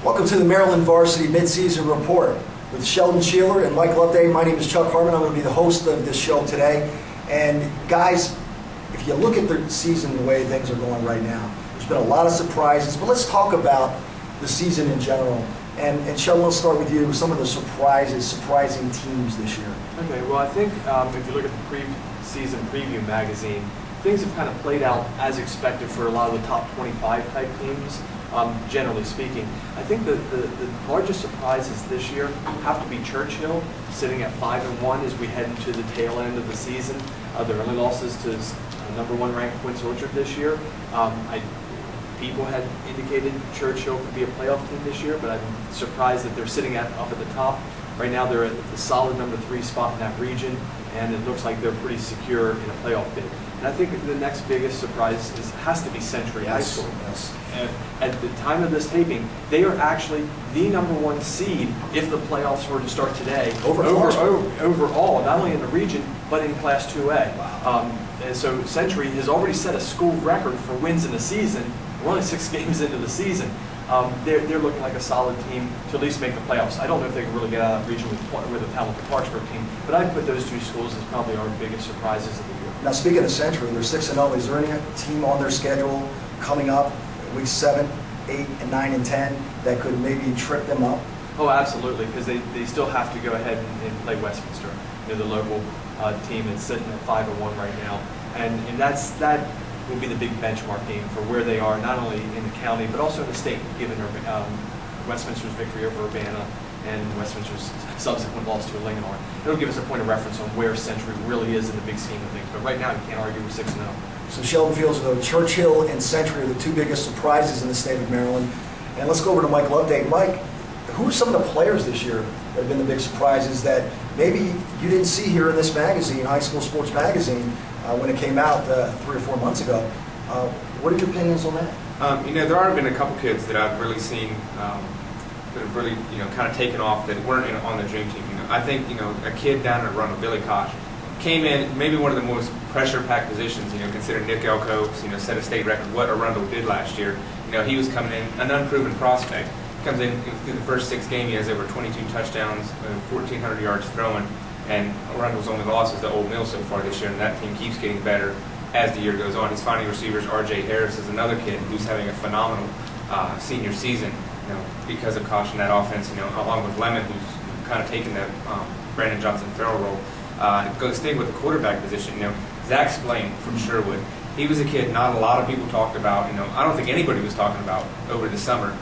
Welcome to the Maryland Varsity Midseason Report with Sheldon, Shealer, and Mike Loveday. My name is Chuck Harmon. I'm going to be the host of this show today. And guys, if you look at the season the way things are going right now, there's been a lot of surprises. But let's talk about the season in general. And Sheldon, let's start with you. Some of the surprising teams this year. Okay, well, I think if you look at the pre-season preview magazine, things have kind of played out as expected for a lot of the top 25 type teams. Generally speaking, I think the largest surprises this year have to be Churchill, sitting at 5-1 as we head into the tail end of the season. Their only losses to #1 ranked Quince Orchard this year. People had indicated Churchill could be a playoff team this year, but I'm surprised that they're sitting up at the top. Right now, they're at the solid #3 spot in that region, and it looks like they're pretty secure in a playoff bid. And I think the next biggest surprise has to be Century High School. Yes. And at the time of this taping, they are actually the #1 seed if the playoffs were to start today. Overall, not only in the region, but in Class 2A. Wow. And so Century has already set a school record for wins in the season. We're only 6 games into the season. They're looking like a solid team to at least make the playoffs. I don't know if they can really get out of that region with a talented Parksburg team, but I'd put those two schools as probably our biggest surprises of the year. Now, speaking of Century, they're 6-0. Is there any team on their schedule coming up, week 7, 8, and 9, and 10, that could maybe trip them up? Oh, absolutely, because they still have to go ahead and play Westminster, the local team that's sitting at 5-1 right now, and that will be the big benchmark game for where they are, not only in the county but also in the state, given Westminster's victory over Urbana and Westminster's subsequent loss to Linganore. It'll give us a point of reference on where Century really is in the big scheme of things. But right now, you can't argue with 6-0. So Sheldon feels as though Churchill and Century are the two biggest surprises in the state of Maryland. And let's go over to Mike Loveday. Mike, who are some of the players this year that have been the big surprises that maybe you didn't see here in this magazine, High School Sports Magazine, when it came out 3 or 4 months ago? What are your opinions on that? There have been a couple kids that I've really seen that have really, kind of taken off that weren't on the dream team. I think, a kid down at Arundel, Billy Koch, came in maybe one of the most pressure-packed positions, considering Nick Elko, set a state record, what Arundel did last year. He was coming in, an unproven prospect. Comes in through the first 6 games, he has over 22 touchdowns, 1,400 yards throwing, and Arundel's only loss is to Old Mill so far this year, and that team keeps getting better as the year goes on. He's finding receivers. R.J. Harris is another kid who's having a phenomenal senior season, because of Koch in that offense, along with Lemon, who's kind of taken that Brandon Johnson-Farrell role. Staying with the quarterback position, Zach Splain from Sherwood. He was a kid not a lot of people talked about. I don't think anybody was talking about over the summer.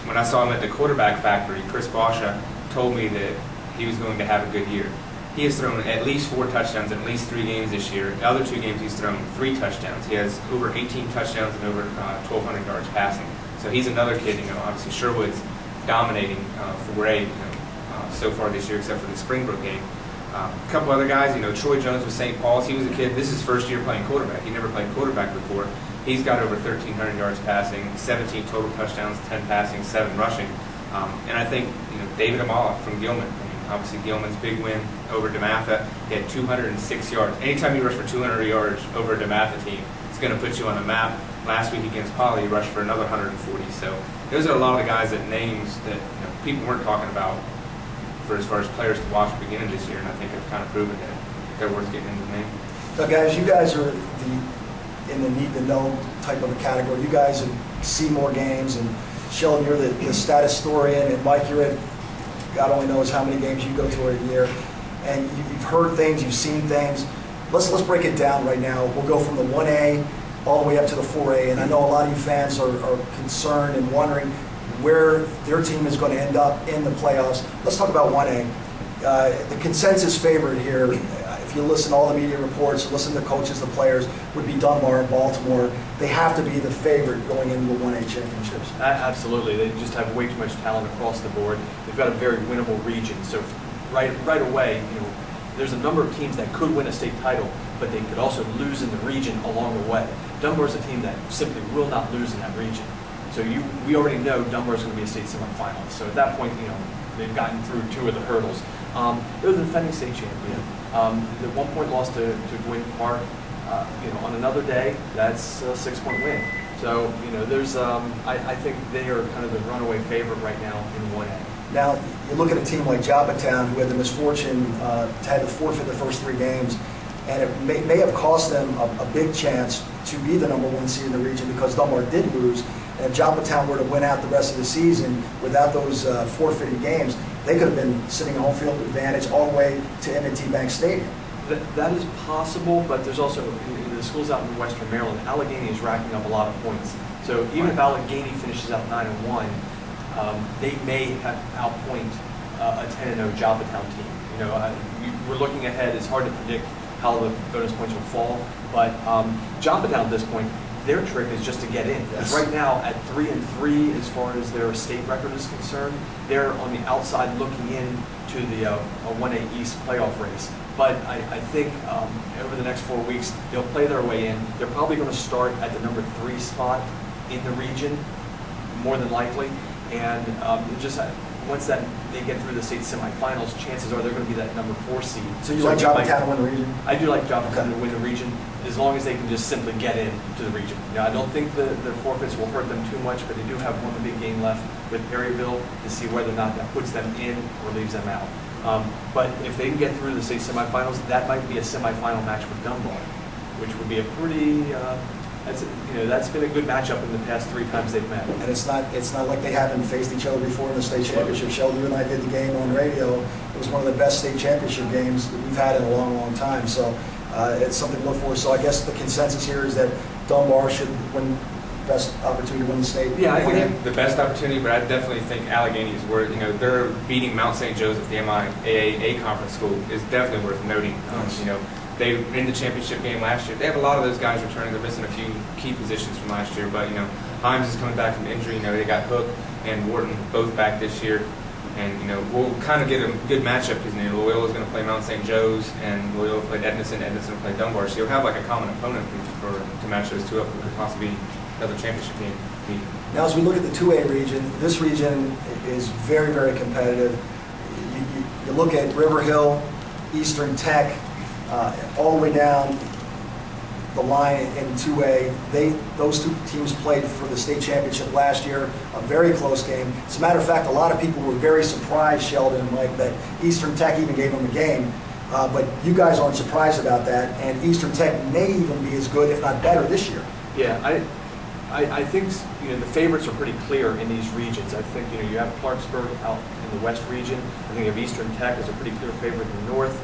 When I saw him at the quarterback factory, Chris Boscia told me that he was going to have a good year. He has thrown at least 4 touchdowns in at least 3 games this year. The other 2 games he's thrown 3 touchdowns. He has over 18 touchdowns and over 1,200 yards passing. So he's another kid. Obviously Sherwood's dominating 4A so far this year, except for the Springbrook game. A couple other guys, Troy Jones with St. Paul's. He was a kid. This is his first year playing quarterback. He never played quarterback before. He's got over 1,300 yards passing, 17 total touchdowns, 10 passing, 7 rushing. And I think David Amala from Gilman. Obviously Gilman's big win over DeMatha. He had 206 yards. Anytime you rush for 200 yards over a DeMatha team, it's going to put you on the map. Last week against Poly, he rushed for another 140. So those are a lot of the guys that names that people weren't talking about for as far as players to watch beginning this year, and I think have kind of proven that they're worth getting into the name. So guys, you guys are in the need-to-know type of a category. You guys see more games, and Sheldon, you're the statistician, and Mike, you're at God only knows how many games you go to a year, and you've heard things, you've seen things. Let's break it down right now. We'll go from the 1A all the way up to the 4A, and I know a lot of you fans are concerned and wondering where their team is going to end up in the playoffs. Let's talk about 1A. The consensus favorite here, if you listen to all the media reports, listen to coaches, the players, would be Dunbar and Baltimore. They have to be the favorite going into the 1A championships. Absolutely. They just have way too much talent across the board. They've got a very winnable region. So right away, there's a number of teams that could win a state title, but they could also lose in the region along the way. Dunbar's a team that simply will not lose in that region. So we already know Dunbar's going to be a state semifinalist. So at that point, they've gotten through 2 of the hurdles. They're the defending state champion. The 1-point loss to Gwynn Park, on another day, that's a 6-point win. So, there's, I think they are kind of the runaway favorite right now in 1A. Now, you look at a team like Joppatown, who had the misfortune to have to forfeit the first 3 games, and it may have cost them a big chance to be the #1 seed in the region because Dunbar did lose. And if Joppatown were to win out the rest of the season without those forfeited games, they could have been sitting home field advantage all the way to M&T Bank Stadium. That is possible, but there's also the schools out in Western Maryland. Allegheny is racking up a lot of points. So even if Allegheny finishes out 9-1, they may outpoint a 10-0 Joppatown team. We're looking ahead. It's hard to predict how the bonus points will fall, but Joppatown at this point, their trick is just to get in. Yes. Right now, at 3-3, as far as their state record is concerned, they're on the outside looking in to the 1A East playoff race. But I think over the next 4 weeks, they'll play their way in. They're probably going to start at the #3 spot in the region, more than likely. And once they get through the state semifinals, chances are they're going to be that #4 seed. So you like Joppatown to win the region? I do like Joppatown to win the region, as long as they can just simply get in to the region. I don't think the forfeits will hurt them too much, but they do have one big game left with Perryville to see whether or not that puts them in or leaves them out. But if they can get through the state semifinals, that might be a semifinal match with Dunbar, which would be a pretty. That's been a good matchup in the past 3 times they've met. And it's not like they haven't faced each other before in the state championship. Sheldon, you and I did the game on radio. It was one of the best state championship games that we've had in a long, long time. So it's something to look for. So I guess the consensus here is that Dunbar should win best opportunity to win the state. Yeah, I think the best opportunity, but I definitely think Allegheny is worth. They're beating Mount St. Joseph, the MIAA conference school, is definitely worth noting. They were in the championship game last year. They have a lot of those guys returning. They're missing a few key positions from last year, but Himes is coming back from injury. They got Hook and Wharton both back this year, and we'll kind of get a good matchup because Loyola is going to play Mount St. Joe's, and Loyola played Edmonton. Edmonton will play Dunbar, so you'll have like a common opponent to match those two up. Who could possibly be another championship game. Now, as we look at the 2A region, this region is very, very competitive. You look at River Hill, Eastern Tech, all the way down the line in 2A. Those 2 teams played for the state championship last year, a very close game. As a matter of fact, a lot of people were very surprised, Sheldon and Mike, that Eastern Tech even gave them a game. But you guys aren't surprised about that, and Eastern Tech may even be as good, if not better, this year. Yeah, I think the favorites are pretty clear in these regions. I think you have Clarksburg out in the West region. I think you have Eastern Tech as a pretty clear favorite in the North.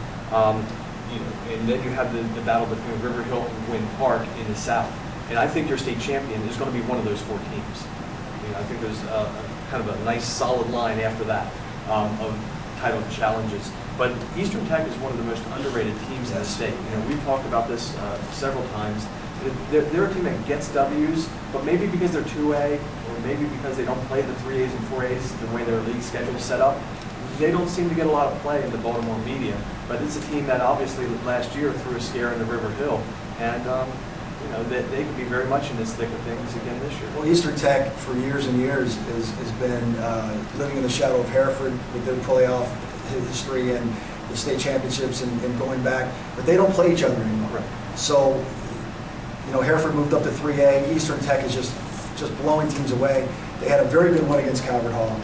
And then you have the battle between River Hill and Gwynn Park in the South. And I think your state champion is going to be one of those 4 teams. I think there's kind of a nice solid line after that of title challenges. But Eastern Tech is one of the most underrated teams in the state. We've talked about this several times. They're a team that gets W's, but maybe because they're 2A, or maybe because they don't play the 3As and 4As the way their league schedule is set up, they don't seem to get a lot of play in the Baltimore media. But it's a team that obviously last year threw a scare into River Hill, and they could be very much in this thick of things again this year. Well, Eastern Tech for years and years has been living in the shadow of Hereford with their playoff history and the state championships and going back, but they don't play each other anymore. Right. So, Hereford moved up to 3A. Eastern Tech is just blowing teams away. They had a very good win against Calvert Hall.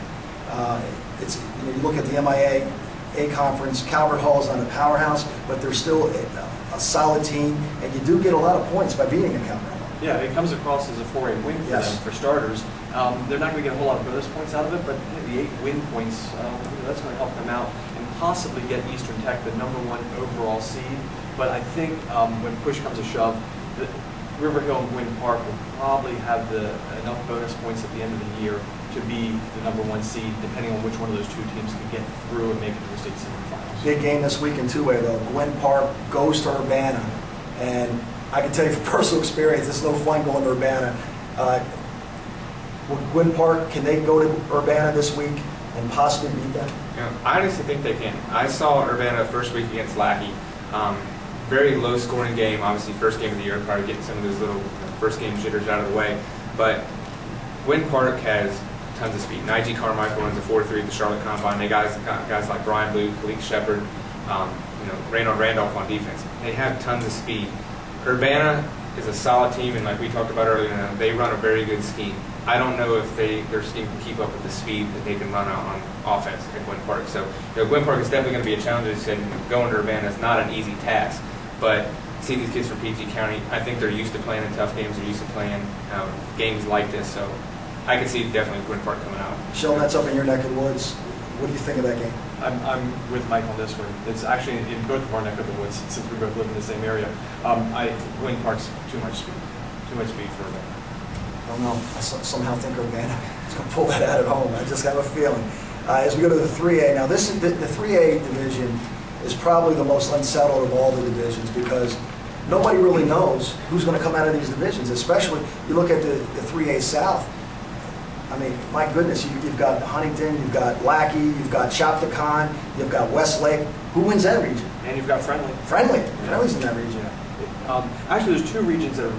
You look at the MIAA conference. Calvert Hall is not a powerhouse, but they're still a solid team, and you do get a lot of points by beating a Calvert Hall. Yeah, it comes across as a 4A win for them, for starters. They're not going to get a whole lot of bonus points out of it, but the 8 win points, that's going to help them out and possibly get Eastern Tech the #1 overall seed. But I think when push comes to shove, River Hill and Gwynn Park will probably have enough bonus points at the end of the year to be the #1 seed, depending on which one of those 2 teams can get through and make it to the state semifinals. Big game this week in 2A, though. Gwynn Park goes to Urbana, and I can tell you from personal experience, it's no fun going to Urbana. Gwynn Park, can they go to Urbana this week and possibly beat them? I honestly think they can. I saw Urbana first week against Lackey. Very low scoring game, obviously first game of the year, probably getting some of those little first game jitters out of the way. But Gwynn Park has tons of speed. Nige Carmichael runs a 4.3 at the Charlotte Combine. They got guys like Brian Blue, Khalid Shepard, Raynard Randolph on defense. They have tons of speed. Urbana is a solid team, and like we talked about earlier, they run a very good scheme. I don't know if their scheme can keep up with the speed that they can run out on offense at Gwynn Park. So Gwynn Park is definitely going to be a challenge. As I said, going to Urbana is not an easy task, but see these kids from PG County, I think they're used to playing in tough games. They're used to playing games like this. So I can see definitely Gwynn Park coming out. Sheldon, that's up in your neck of the woods. What do you think of that game? I'm with Mike on this one. It's actually in both of our neck of the woods, since we both live in the same area. Gwynn Park's too much speed for Urbana. I don't know. I somehow think Urbana is going to pull that out at home. I just have a feeling. As we go to the 3A, now this is the 3A division is probably the most unsettled of all the divisions because nobody really knows who's going to come out of these divisions, especially you look at the 3A South. I mean, my goodness, you've got Huntington, you've got Lackey, you've got Chaptacon, you've got Westlake. Who wins that region? And you've got Friendly. Friendly's in that region. Yeah. Actually, there's two regions that are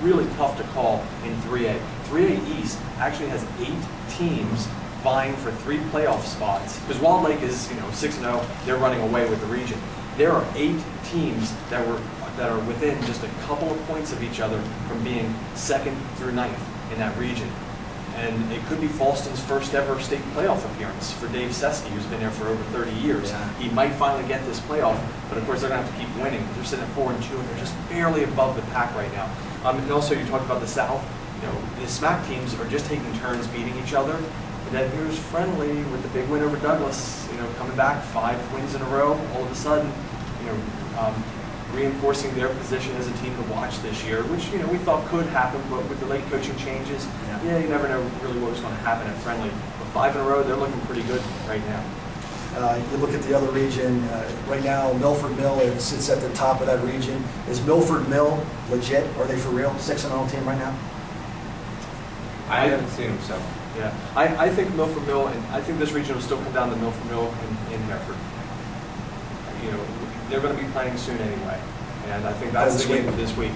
really tough to call in 3A. 3A East actually has 8 teams vying for 3 playoff spots. Because Walled Lake is 6-0, they're running away with the region. There are 8 teams that are within just a couple of points of each other from being 2nd through 9th in that region. And it could be Falston's first ever state playoff appearance for Dave Seski, who's been there for over 30 years. Yeah. He might finally get this playoff, but of course they're going to have to keep winning. They're sitting at 4-2, and they're just barely above the pack right now. And also, you talked about the South. The SMAC teams are just taking turns beating each other. And then here's Friendly with the big win over Douglas. Coming back 5 wins in a row. All of a sudden, reinforcing their position as a team to watch this year, which we thought could happen, but with the late coaching changes, you never know really what was going to happen at Friendly. But 5 in a row, they're looking pretty good right now. You look at the other region, right now Milford Mill sits at the top of that region. Is Milford Mill legit? Are they for real? 6-0 team right now? I haven't seen them, so. Yeah, I think Milford Mill, and I think this region will still come down to Milford Mill and Hereford. They're going to be playing soon anyway, and I think that's the game of this week.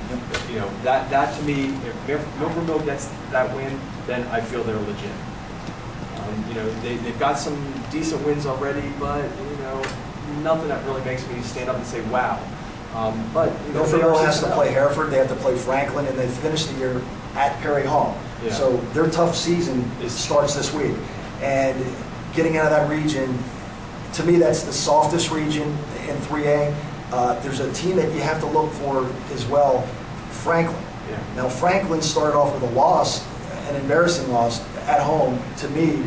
Yep. That to me, if Milford Mill gets that win, then I feel they're legit. They've got some decent wins already, but nothing that really makes me stand up and say wow. But Milford Mill has to play Hereford. They have to play Franklin, and they finish the year at Perry Hall. Yeah. So their tough season starts this week, and getting out of that region, to me, that's the softest region in 3A. There's a team that you have to look for as well, Franklin. Yeah. Now, Franklin started off with a loss, an embarrassing loss at home. To me,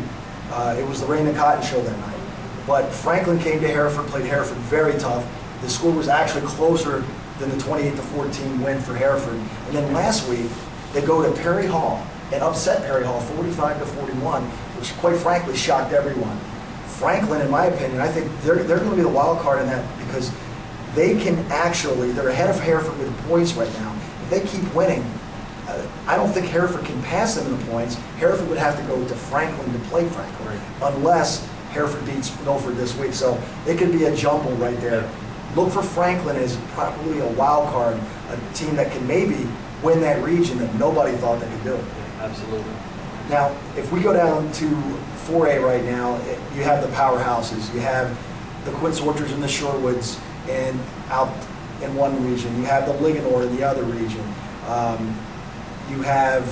it was the Raymond Cotton show that night. But Franklin came to Hereford, played Hereford very tough. The score was actually closer than the 28-14 win for Hereford. And then last week, they go to Perry Hall and upset Perry Hall 45-41, which quite frankly shocked everyone. Franklin, in my opinion, I think they're going to be the wild card in that because they can actually, they're ahead of Hereford with points right now. If they keep winning, I don't think Hereford can pass them in the points. Hereford would have to go to Franklin to play Franklin, right, unless Hereford beats Milford this week. So it could be a jumble right there. Look for Franklin as probably a wild card, a team that can maybe win that region that nobody thought they could do. Absolutely. Now, if we go down to 4A right now, you have the powerhouses. You have the Quince Orchards and the Shorewoods and out in one region. You have the Ligonor in the other region. You have,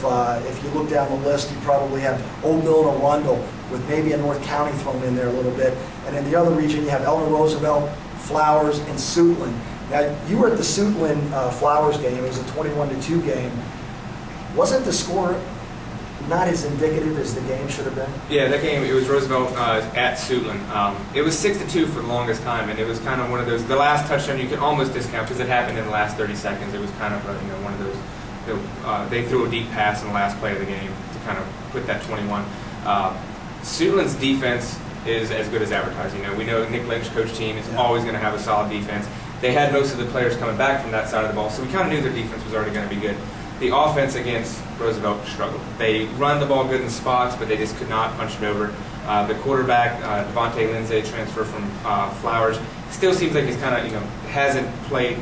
if you look down the list, you probably have Old Mill and Arundel with maybe a North County thrown in there a little bit. And in the other region, you have Eleanor Roosevelt, Flowers, and Suitland. Now, you were at the Suitland Flowers game. It was a 21-2 game. Wasn't the score not as indicative as the game should have been? Yeah, that game, it was Roosevelt at Suitland. It was 6-2 for the longest time, and it was kind of one of those, the last touchdown you can almost discount because it happened in the last 30 seconds. It was kind of one of those, they threw a deep pass in the last play of the game to kind of put that 21. Suitland's defense is as good as advertised. We know Nick Lynch, coach team, is always going to have a solid defense. They had most of the players coming back from that side of the ball, so we kind of knew their defense was already going to be good. The offense against Roosevelt struggled. They run the ball good in spots, but they just could not punch it over. The quarterback, Devontae Lindsay, transfer from Flowers, still seems like he's kind of, hasn't played,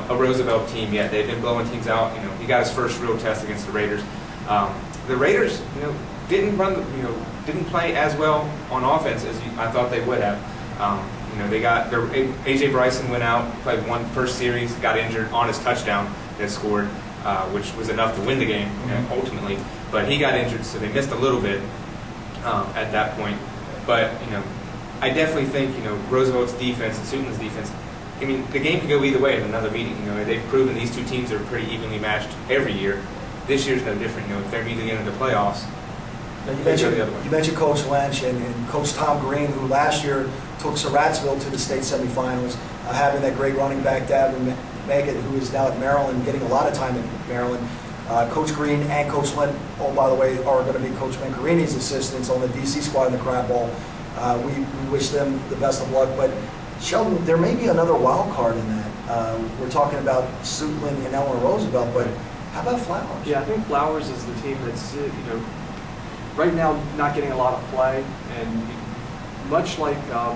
a Roosevelt team yet. They've been blowing teams out. He got his first real test against the Raiders. The Raiders, didn't play as well on offense as I thought they would have. You know, they got their AJ Bryson went out, played one first series, got injured on his touchdown that scored, which was enough to win the game ultimately. But he got injured, so they missed a little bit at that point. But you know, I definitely think Roosevelt's defense and Suitland's defense. I mean, the game could go either way in another meeting. You know, they've proven these two teams are pretty evenly matched every year. This year's no different. You know, if they're meeting in the playoffs. Now you mentioned Coach Lynch and Coach Tom Green, who last year took Surrattsville to the state semifinals, having that great running back, Dave Mencarini, who is now at Maryland, getting a lot of time at Maryland. Coach Green and Coach Lynch, oh, by the way, are going to be Coach Mencarini's assistants on the DC squad in the crab ball. We wish them the best of luck. But Sheldon, there may be another wild card in that. We're talking about Suitland and Eleanor Roosevelt, but how about Flowers? Yeah, I think Flowers is the team that's right now not getting a lot of play, and much like how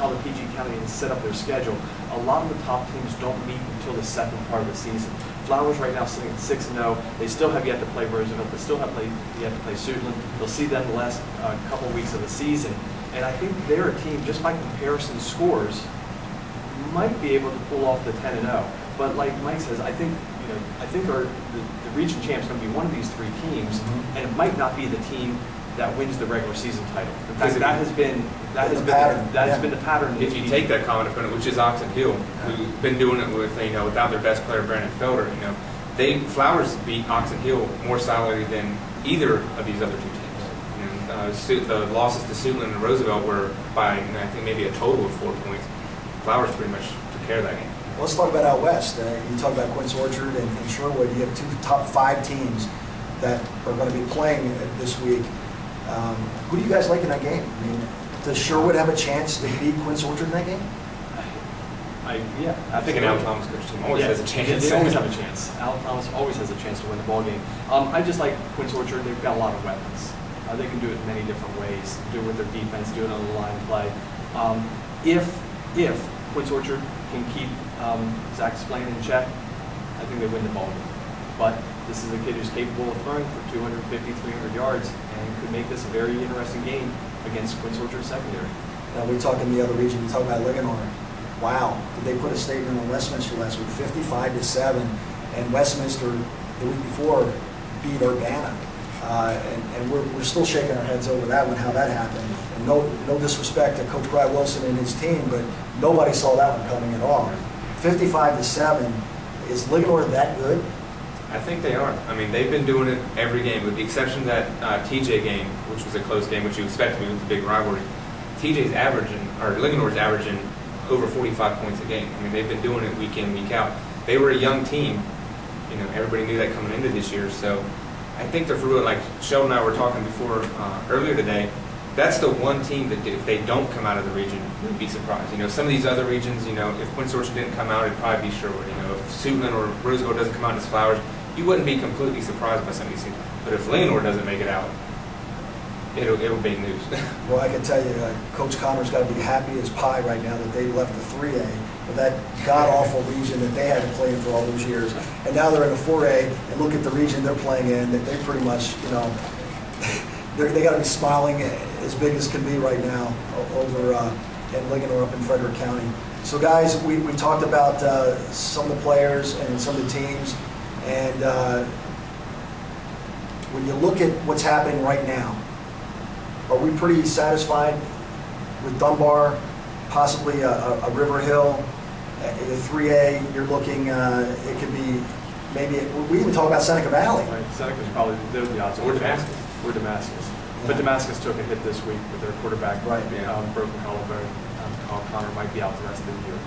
the PG County has set up their schedule, a lot of the top teams don't meet until the second part of the season. Flowers right now sitting at 6-0. They still have yet to play Roosevelt. They still have yet to play Suitland. They'll see them the last couple of weeks of the season. And I think they're a team, just by comparison scores, might be able to pull off the 10-0. But like Mike says, I think the region champ's going to be one of these three teams, and it might not be the team that wins the regular season title. In fact, that has been the pattern. If you take that common opponent, which is Oxon Hill, who've been doing it with without their best player Brandon Felder, Flowers beat Oxon Hill more solidly than either of these other two teams. The losses to Suitland and Roosevelt were by I think maybe a total of 4 points. Flowers pretty much took care of that game. Let's talk about out west. You talk about Quince Orchard and Sherwood. You have two top 5 teams that are going to be playing this week. Who do you guys like in that game? I mean, does Sherwood have a chance to beat Quince Orchard in that game? I think an Al Thomas coach team always has a chance. They always have a chance. Al Thomas always has a chance to win the ball game. I just like Quince Orchard. They've got a lot of weapons. They can do it many different ways. Do it with their defense. Do it on the line play. If Quince Orchard can keep Zach Splain in check, I think they win the ball game. But this is a kid who's capable of throwing for 250, 300 yards and could make this a very interesting game against Quince Orchard secondary. Now, we talk in the other region, we talk about Linganore. Wow, did they put a statement on Westminster last week, 55-7, and Westminster the week before beat Urbana. And we're still shaking our heads over that one, how that happened. And no disrespect to Coach Brad Wilson and his team, but nobody saw that one coming at all. 55-7, is Linganore that good? I think they are. I mean, they've been doing it every game, with the exception of that TJ game, which was a close game, which you expect to be with the big rivalry. Linganore's averaging over 45 points a game. I mean, they've been doing it week in, week out. They were a young team. Everybody knew that coming into this year. So I think they're for real. Like Sheldon and I were talking before earlier today. That's the one team that if they don't come out of the region, we'd be surprised. Some of these other regions, if Quince Orchard didn't come out, it'd probably be Sherwood. If Suitland or Roosevelt doesn't come out as Flowers, you wouldn't be completely surprised by some of these teams. But if Linganore doesn't make it out, it'll be news. Well, I can tell you, Coach Connor's got to be happy as pie right now that they left the 3A, but that god-awful region that they had to play in for all those years. And now they're in the 4A, and look at the region they're playing in, that they pretty much, they got to be smiling as big as can be right now over in Linganore up in Frederick County. So guys, we talked about some of the players and some of the teams, and when you look at what's happening right now, are we pretty satisfied with Dunbar, possibly a River Hill, the 3A? You're looking, it could be maybe, we even talk about Seneca Valley. Right, Seneca's probably, they're the odds. Or Damascus. Or Damascus. Yeah. But Damascus took a hit this week with their quarterback, right. Broken collarbone. Connor might be out the rest of the year.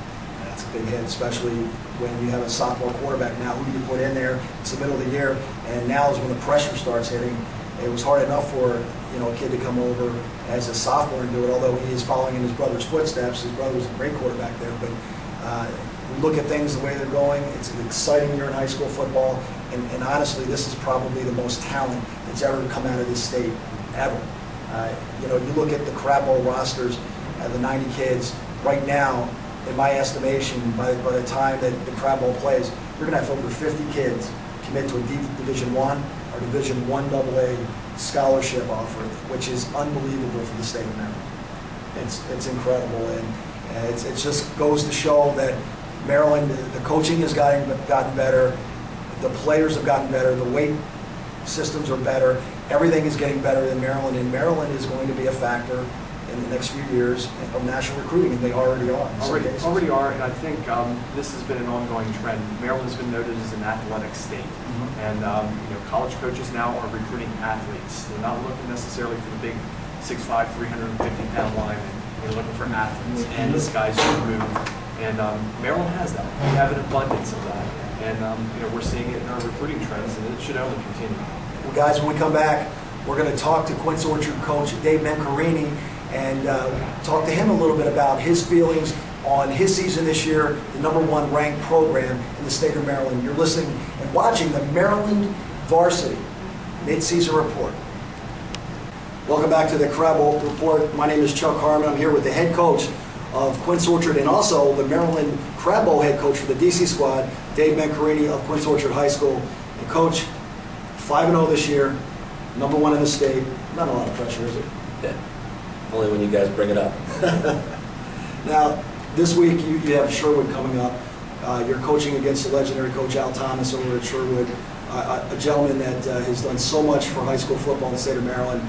That's a big hit, especially when you have a sophomore quarterback now who you put in there. It's the middle of the year, and now is when the pressure starts hitting. It was hard enough for a kid to come over as a sophomore and do it, although he is following in his brother's footsteps. His brother was a great quarterback there, but we look at things the way they're going. It's an exciting year in high school football, and honestly, this is probably the most talent that's ever come out of this state, ever. You look at the crab bowl rosters, the 90 kids. Right now, in my estimation, by the time that the crab bowl plays, you're going to have over 50 kids commit to a Division I or Division I AA scholarship offer, which is unbelievable for the state of Maryland. It's incredible, and And it just goes to show that Maryland, the coaching has gotten better, the players have gotten better, the weight systems are better, everything is getting better in Maryland, and Maryland is going to be a factor in the next few years of national recruiting, and they already are. Already are, and I think this has been an ongoing trend. Maryland's been noted as an athletic state, and college coaches now are recruiting athletes. They're not looking necessarily for the big 6'5", 350-pound lineman. They're looking for athletes and these guys who move. And Maryland has that. We have an abundance of that, and we're seeing it in our recruiting trends, and it should only continue. Well, guys, when we come back, we're going to talk to Quince Orchard coach Dave Mencarini and talk to him a little bit about his feelings on his season this year, the #1 ranked program in the state of Maryland. You're listening and watching the Maryland Varsity Mid-Season Report. Welcome back to the Crabble Report. My name is Chuck Harmon. I'm here with the head coach of Quince Orchard and also the Maryland Crab Bowl head coach for the DC squad, Dave Mencarini of Quince Orchard High School. And coach, 5-0 this year, #1 in the state. Not a lot of pressure, is it? Yeah. Only when you guys bring it up. Now, this week you have Sherwood coming up. You're coaching against the legendary coach Al Thomas over at Sherwood, a gentleman that has done so much for high school football in the state of Maryland.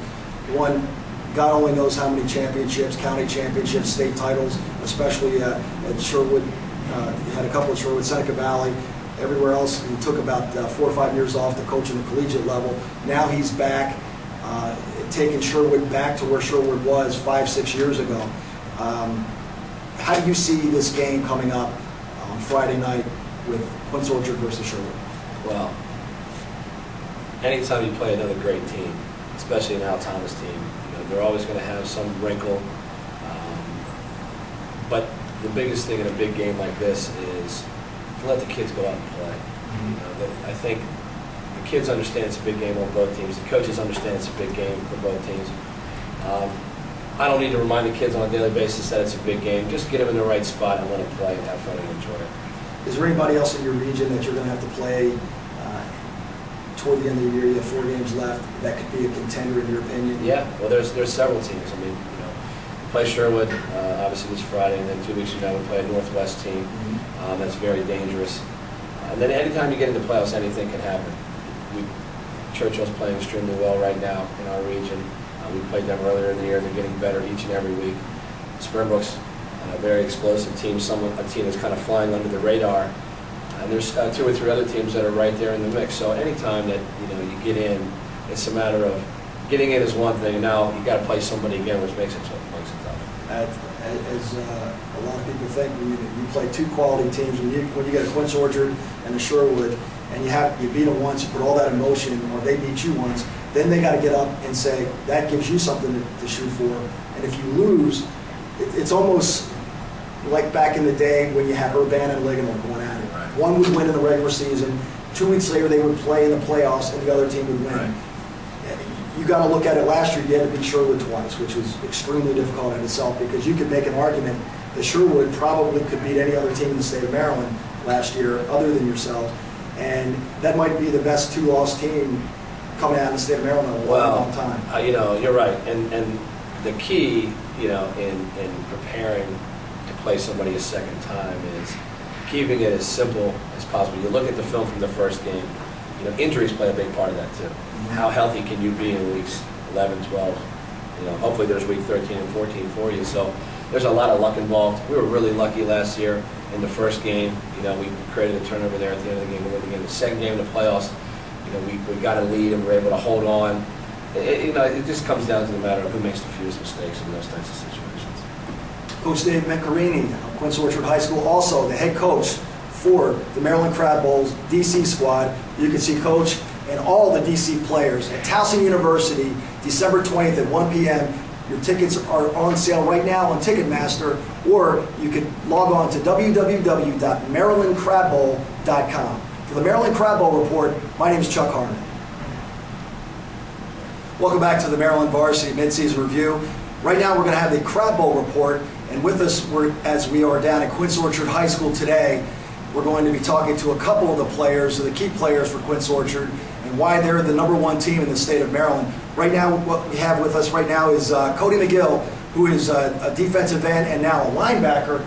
One, God only knows how many championships, county championships, state titles, especially at Sherwood. He had a couple at Sherwood, Seneca Valley. Everywhere else, he took about 4 or 5 years off to coach in the collegiate level. Now he's back, taking Sherwood back to where Sherwood was 5-6 years ago. How do you see this game coming up on Friday night with Quince Orchard versus Sherwood? Well, anytime you play another great team, especially an Al Thomas team, they're always going to have some wrinkle. But the biggest thing in a big game like this is to let the kids go out and play. I think the kids understand it's a big game on both teams. The coaches understand it's a big game for both teams. I don't need to remind the kids on a daily basis that it's a big game. Just get them in the right spot and let them play and have fun and enjoy it. Is there anybody else in your region that you're going to have to play toward the end of the year? You have 4 games left. That could be a contender in your opinion? Yeah, well, there's several teams. I mean, we play Sherwood obviously this Friday, and then 2 weeks from now we play a Northwest team. That's very dangerous. And then anytime you get into playoffs, anything can happen. Churchill's playing extremely well right now in our region. We played them earlier in the year. They're getting better each and every week. Springbrook's a very explosive team, a team that's kind of flying under the radar. And there's 2 or 3 other teams that are right there in the mix. So anytime that you get in, it's a matter of getting in is one thing, and now you got to play somebody again, which makes it tough. As a lot of people think, when you play 2 quality teams, when you get a Quince Orchard and a Sherwood, and you beat them once, you put all that emotion, or they beat you once, then they got to get up and say that gives you something to shoot for. And if you lose, it's almost like back in the day when you had Urbana and Ligonel going at it. Right. One would win in the regular season, 2 weeks later they would play in the playoffs, and the other team would win. Right. You got to look at it. Last year, you had to beat Sherwood twice, which was extremely difficult in itself, because you could make an argument that Sherwood probably could beat any other team in the state of Maryland last year other than yourselves. And that might be the best 2-loss team coming out of the state of Maryland in a long time. You're right. And the key, in preparing to play somebody a second time is keeping it as simple as possible. You look at the film from the first game. Injuries play a big part of that too. How healthy can you be in weeks 11, 12? Hopefully there's week 13 and 14 for you. So there's a lot of luck involved. We were really lucky last year in the first game. We created a turnover there at the end of the game. We won the game. The second game in the playoffs, we got a lead and we were able to hold on. It just comes down to the matter of who makes the fewest mistakes in those types of situations. Coach Dave Mencarini of Quince Orchard High School, also the head coach for the Maryland Crab Bowls DC squad. You can see Coach and all the DC players at Towson University, December 20th at 1 p.m. Your tickets are on sale right now on Ticketmaster, or you can log on to www.marylandcrabbowl.com. For the Maryland Crab Bowl Report, my name is Chuck Harmon. Welcome back to the Maryland Varsity Midseason Review. Right now we're going to have the Crab Bowl Report, and with us, as we are down at Quince Orchard High School today, we're going to be talking to a couple of the players, the key players for Quince Orchard, and why they're the #1 team in the state of Maryland. Right now, what we have with us right now is Cody Magill, who is a defensive end and now a linebacker.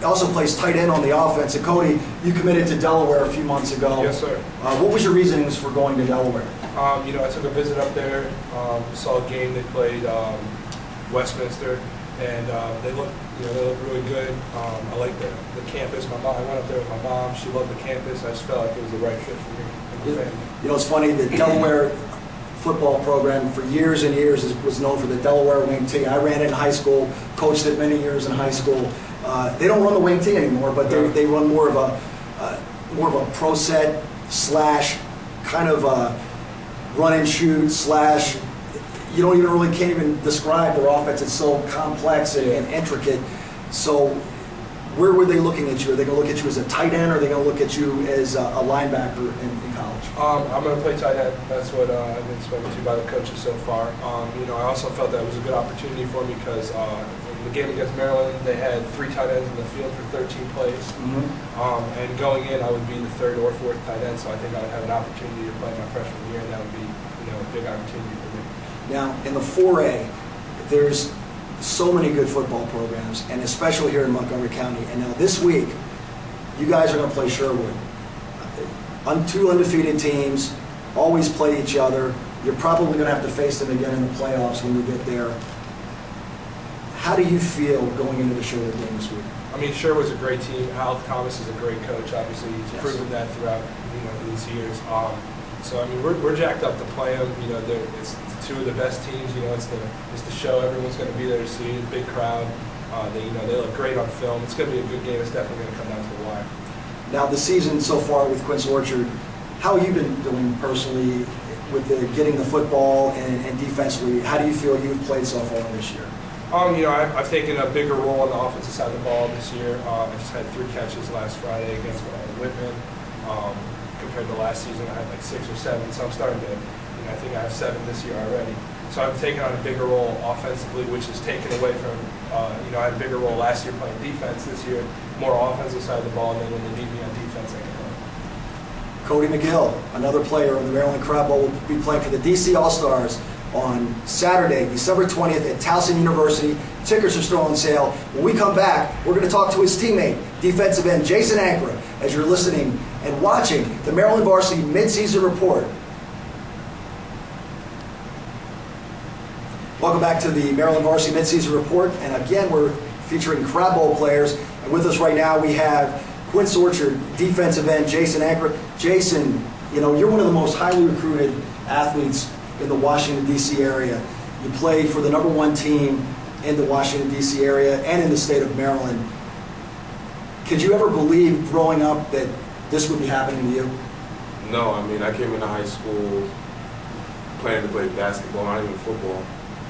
Also plays tight end on the offense. And Cody, you committed to Delaware a few months ago. Yes, sir. What was your reasonings for going to Delaware? I took a visit up there, saw a game they played Westminster, and they looked really good. I liked the campus. I went up there with my mom. She loved the campus. I just felt like it was the right fit for me and my family. You know, it's funny, the Delaware football program for years and years was known for the Delaware wing T. I ran it in high school, coached it many years in high school. They don't run the wing T anymore, but they run more of a pro set / kind of a run and shoot / you don't even can't even describe their offense. It's so complex and intricate. So where were they looking at you? Are they going to look at you as a tight end, or are they going to look at you as a linebacker in college? I'm going to play tight end. That's what I've been spoken to by the coaches so far. I also felt that it was a good opportunity for me because in the game against Maryland, they had 3 tight ends in the field for 13 plays. Mm-hmm. And going in, I would be the 3rd or 4th tight end, so I think I would have an opportunity to play my freshman year, and that would be a big opportunity for me. Now, in the 4A, there's so many good football programs, and especially here in Montgomery County. And now this week, you guys are going to play Sherwood. 2 undefeated teams, always play each other. You're probably going to have to face them again in the playoffs when we get there. How do you feel going into the Sherwood game this week? I mean, Sherwood's a great team. Al Thomas is a great coach. Obviously, he's proven that throughout these years. So I mean, we're jacked up to play them. It's 2 of the best teams. It's the show. Everyone's going to be there to see it. Big crowd. They look great on film. It's going to be a good game. It's definitely going to come down to the wire. Now, the season so far with Quince Orchard, how have you been doing personally with getting the football and defensively? How do you feel you've played so far this year? I've taken a bigger role on the offensive side of the ball this year. I just had 3 catches last Friday against Whitman. Compared to last season, I had like 6 or 7. So I'm starting to, I think I have 7 this year already. So I've taken on a bigger role offensively, which is taken away from, I had a bigger role last year playing defense. This year, more offensive side of the ball, and then when they need me on defense, I can play. Cody Magill, another player on the Maryland Crab Bowl, will be playing for the DC All-Stars on Saturday, December 20th at Towson University. Tickets are still on sale. When we come back, we're going to talk to his teammate, defensive end Jason Ankrah, as you're listening and watching the Maryland Varsity Midseason Report. Welcome back to the Maryland Varsity Midseason Report, and again, we're featuring Crab Bowl players, and with us right now we have Quince Orchard defensive end Jason Ankrah. Jason, you're one of the most highly recruited athletes in the Washington, D.C. area. You played for the #1 team in the Washington, D.C. area and in the state of Maryland. Could you ever believe growing up that this would be happening to you? No, I mean, I came into high school planning to play basketball, not even football.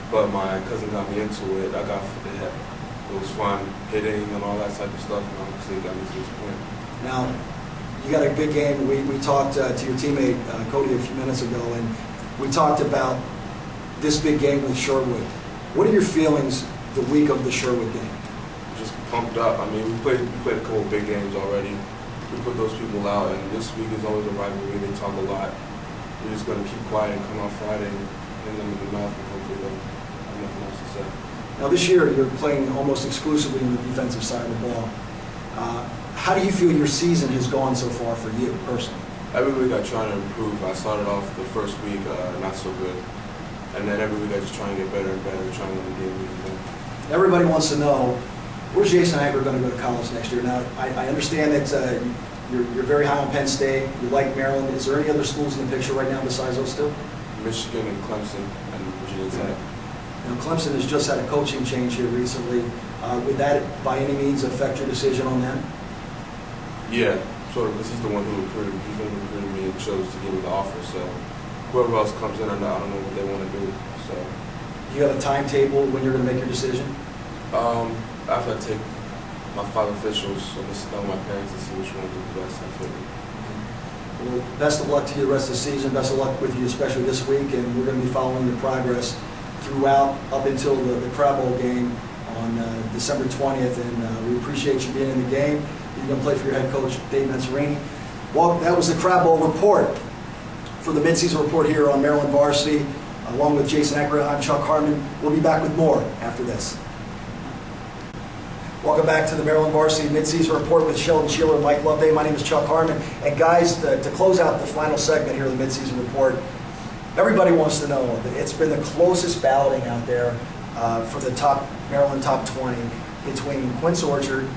But my cousin got me into it. It was fun hitting and all that type of stuff, and obviously it got me to this point. Now, you got a big game. We talked to your teammate, Cody, a few minutes ago, and we talked about this big game with Sherwood. What are your feelings the week of the Sherwood game? Just pumped up. I mean, we played a couple of big games already. We put those people out, and this week is always a rivalry. They talk a lot. We're just going to keep quiet and come out Friday and hit them in the mouth, and hopefully they'll have nothing else to say. Now, this year you're playing almost exclusively on the defensive side of the ball. How do you feel your season has gone so far for you personally? Every week I try to improve. I started off the first week not so good, and then every week I just try and get better and better, trying to win the game. Everybody wants to know, where's Jason Ankrah going to go to college next year? Now, I understand that you're very high on Penn State. You like Maryland. Is there any other schools in the picture right now besides those 2? Michigan and Clemson and Virginia Tech. Now, Clemson has just had a coaching change here recently. Would that, by any means, affect your decision on that? Yeah, sort of, because he's the one who recruited me. He's the one who recruited me and chose to give me the offer. So whoever else comes in, I don't know what they want to do. So you have a timetable when you're going to make your decision? After I take my 5 officials, I'm going to sit down with my parents and see which one will do the best for me. Well, best of luck to you the rest of the season. Best of luck with you, especially this week. And we're going to be following your progress throughout up until the Crab Bowl game on December 20th. And we appreciate you being in the game. You're going to play for your head coach, Dave Mencarini. Well, that was the Crab Bowl report for the midseason report here on Maryland Varsity. Along with Jason Ankrah, I'm Chuck Harmon. We'll be back with more after this. Welcome back to the Maryland Varsity Midseason Report with Sheldon, Shealer, and Mike Loveday. My name is Chuck Harmon. And guys, to close out the final segment here of the Midseason Report, everybody wants to know that it's been the closest balloting out there for the Maryland top 20 between Quince Orchard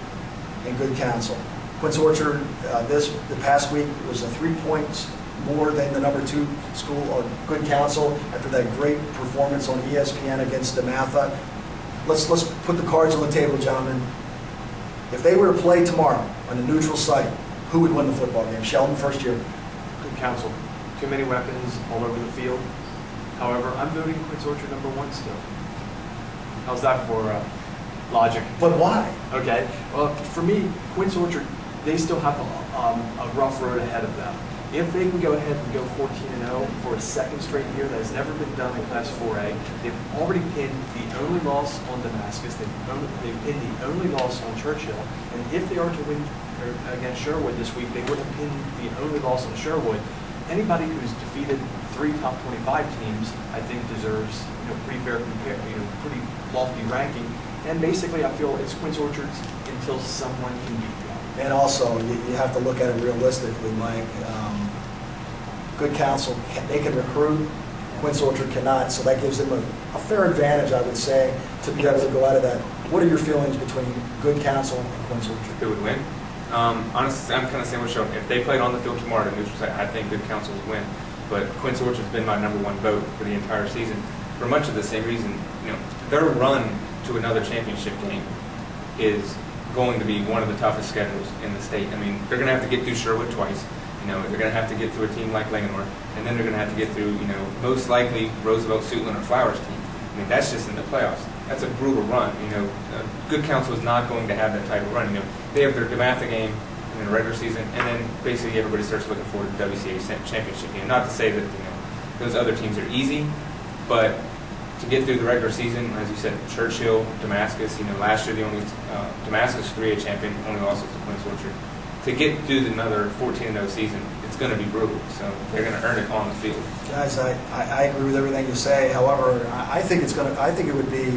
and Good Counsel. Quince Orchard the past week was 3 points more than the number 2 school, or Good Counsel, after that great performance on ESPN against DeMatha. Let's put the cards on the table, gentlemen. If they were to play tomorrow on a neutral site, who would win the football game? Sheldon, first year. Good Counsel. Too many weapons all over the field. However, I'm voting Quince Orchard number 1 still. How's that for logic? But why? Okay. Well, for me, Quince Orchard, they still have a rough road ahead of them. If they can go ahead and go 14-0 for a second straight year, that has never been done in Class 4A. They've already pinned the only loss on Damascus. They've pinned the only loss on Churchill. And if they are to win against Sherwood this week, they would have pinned the only loss on Sherwood. Anybody who's defeated 3 top 25 teams, I think, deserves pretty fair, pretty lofty ranking. And basically, I feel it's Quince Orchard's until someone can beat them. And also, you have to look at it realistically, Mike. Good Counsel, they can recruit. Quince Orchard cannot, so that gives them a fair advantage, I would say, to be able to go out of that. What are your feelings between Good Counsel and Quince Orchard? Who would win? Honestly, I'm kind of saying with Sheldon. If they played on the field tomorrow to neutral site, I think Good Counsel would win. But Quince Orchard's been my number 1 vote for the entire season for much of the same reason. Their run to another championship game is going to be one of the toughest schedules in the state. I mean, they're going to have to get through Sherwood twice. They're going to have to get through a team like Langenor, and then they're going to have to get through, most likely Roosevelt, Suitland, or Flowers team. I mean, that's just in the playoffs. That's a brutal run. Good Counsel is not going to have that type of run. They have their DeMatha game in the regular season, and then basically everybody starts looking forward to the WCA championship game. Not to say that those other teams are easy, but to get through the regular season, as you said, Churchill, Damascus. Last year the only Damascus 3A champion, only lost to Quince Orchard. To get through another 14-0 season, it's going to be brutal. So they're going to earn it on the field. Guys, I agree with everything you say. However, I think it would be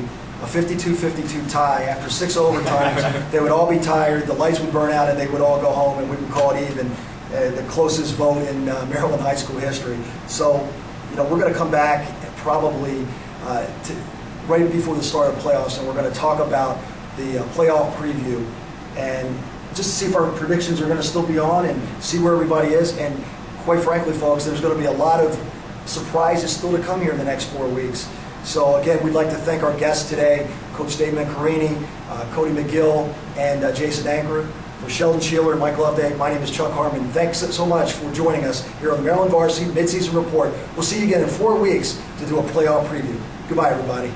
a 52-52 tie after 6 overtimes. They would all be tired. The lights would burn out, and they would all go home, and we would call it even. The closest vote in Maryland high school history. So, we're going to come back probably right before the start of playoffs, and we're going to talk about the playoff preview and just to see if our predictions are going to still be on and see where everybody is. And quite frankly, folks, there's going to be a lot of surprises still to come here in the next 4 weeks. So again, we'd like to thank our guests today, Coach Dave Mencarini, Cody Magill, and Jason Ankrah. For Sheldon, Shealer, and Mike Loveday, my name is Chuck Harmon. Thanks so much for joining us here on the Maryland Varsity Midseason Report. We'll see you again in 4 weeks to do a playoff preview. Goodbye, everybody.